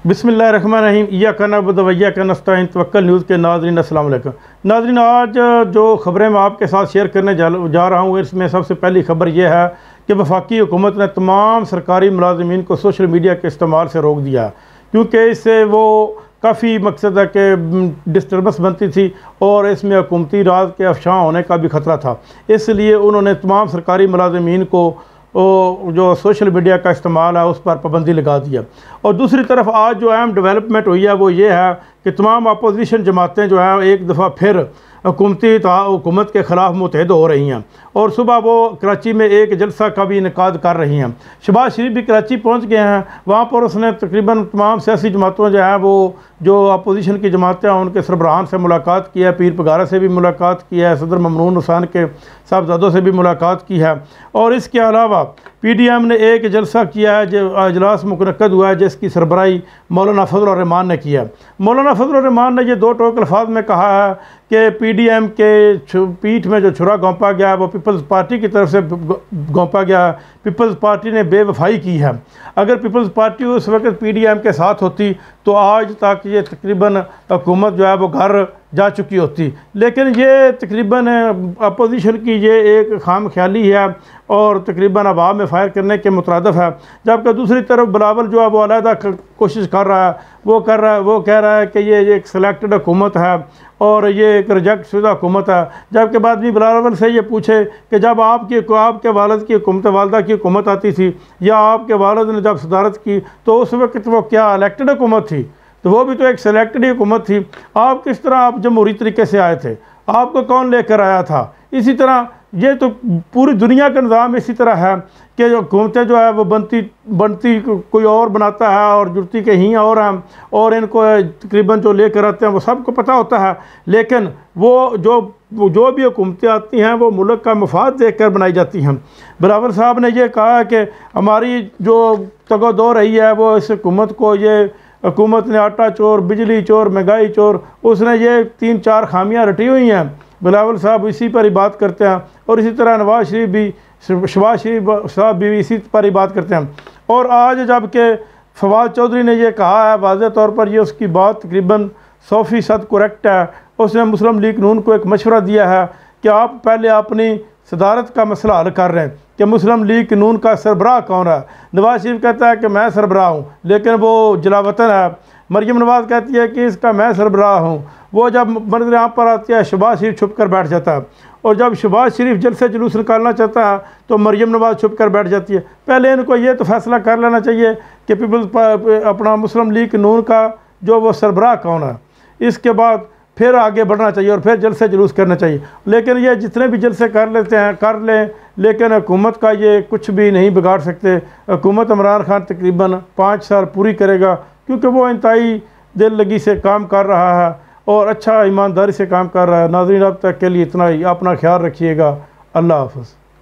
बिस्मिल्लाहिर्रहमानिर्रहीम इय्याका नअबुदु व इय्याका नस्तईन तवक्कल न्यूज़ के नाज़रीन अस्सलाम वालेकुम। नाज़रीन, आज जो ख़बरें मैं आपके साथ शेयर करने जा रहा हूँ, इसमें सबसे पहली खबर यह है कि वफाकी हुकूमत ने तमाम सरकारी मुलाज़मीन को सोशल मीडिया के इस्तेमाल से रोक दिया, क्योंकि इससे वो काफ़ी मकसद है कि डिस्टर्बेंस बनती थी और इसमें हुकूमती राज के अफशां होने का भी ख़तरा था। इसलिए उन्होंने तमाम सरकारी मुलाज़मीन को जो सोशल मीडिया का इस्तेमाल है उस पर पाबंदी लगा दिया। और दूसरी तरफ आज जो अहम डेवलपमेंट हुई है वो ये है कि तमाम अपोजिशन जमातें जो है एक दफ़ा फिर हुकूमत के ख़िलाफ़ मुतहद हो रही हैं और सुबह वो कराची में एक जलसा का भी इनेकाद कर रही हैं। शहबाज शरीफ भी कराची पहुंच गए हैं। वहाँ पर उसने तकरीबन तमाम सियासी जमातों जो है वो जो अपोजिशन की जमातें हैं उनके सरबराहान से मुलाकात की है, पीर पगारा से भी मुलाकात की है, सदर ममनून हुसैन के साहबजादों से भी मुलाकात की है। और इसके अलावा PDM ने एक जलसा किया है जो अजलास मुनक़्क़द हुआ है जिसकी सरबराही मौलाना फजल रहमान ने किया। मौलाना फजल रहमान ने ये दो टोक अल्फाज में कहा है कि PDM के पीठ में जो छुरा घोंपा गया है वो पीपल्स पार्टी की तरफ से घोंपा गया है। पीपल्स पार्टी ने बेवफाई की है। अगर पीपल्स पार्टी उस वक्त PDM के साथ होती तो आज तक ये तकरीबन हुकूमत जो है वो घर जा चुकी होती। लेकिन ये तकरीबन अपोजिशन की ये एक खाम ख्याली है और तकरीबन अवाम में फ़ायर करने के मुतरादिफ है। जबकि दूसरी तरफ बिलावल जो है वो अलहदा कोशिश कर रहा है, वो कह रहा है कि ये एक सिलेक्टेड हुकूमत है और ये एक रिजेक्ट शुदा हुकूमत है। जबकि बाद में बिलावल से ये पूछे कि जब आपके वालिद की हुकूमत वालदा की हुकूमत आती थी या आपके वालिद ने जब सदारत की तो उस वक्त वो क्या इलेक्टेड हुकूमत थी? तो वो भी तो एक सिलेक्टेड हुकूमत थी। आप किस तरह आप जमहूरी तरीके से आए थे? आपको कौन लेकर आया था? इसी तरह ये तो पूरी दुनिया का निज़ाम इसी तरह है कि जो हुकूमतें जो है वो बनती कोई और बनाता है और जुड़ती के ही और हैं और इनको तकरीबन जो लेकर आते हैं वो सबको पता होता है। लेकिन वो जो भी हुकूमतें आती हैं वो मुल्क का मफाद देख कर बनाई जाती हैं। बिलावल साहब ने ये कहा कि हमारी जो तगोदो रही है वो इस हुकूमत को ये हुकूमत ने आटा चोर, बिजली चोर, महंगाई चोर, उसने ये 3-4 खामियां रटी हुई हैं। बिलावल साहब इसी पर ही बात करते हैं और इसी तरह शहबाज शरीफ साहब भी इसी पर ही बात करते हैं। और आज जबकि फवाद चौधरी ने यह कहा है वाज़ेह तौर पर, ये उसकी बात तकरीबन 100% करेक्ट है। उसने मुस्लिम लीग नून को एक मशवरा दिया है कि आप पहले अपनी सदारत का मसला हल कर रहे हैं कि मुस्लिम लीग नून का सरबराह कौन है। नवाज शरीफ कहता है कि मैं सरबराह हूँ लेकिन वो जलावतन है। मरियम नवाज कहती है कि इसका मैं सरबराह हूँ। वो जब मंजर यहाँ पर आती है शहबाज शरीफ छुप कर बैठ जाता है और जब शहबाज शरीफ जलसे जुलूस निकालना चाहता है तो मरियम नवाज छुप कर बैठ जाती है। पहले इनको ये तो फैसला कर लेना चाहिए कि अपना मुस्लिम लीग नून का जो वो सरबराह कौन है, इसके बाद फिर आगे बढ़ना चाहिए और फिर जलसे जुलूस करना चाहिए। लेकिन ये जितने भी जलसे कर लेते हैं कर लें, लेकिन हुकूमत का ये कुछ भी नहीं बिगाड़ सकते। हुकूमत इमरान खान तकरीबन 5 साल पूरी करेगा क्योंकि वो इंतहाई दिल लगी से काम कर रहा है और अच्छा ईमानदारी से काम कर रहा है। नाज़रीन, अब तक के लिए इतना ही। अपना ख्याल रखिएगा। अल्लाह हाफ़िज़।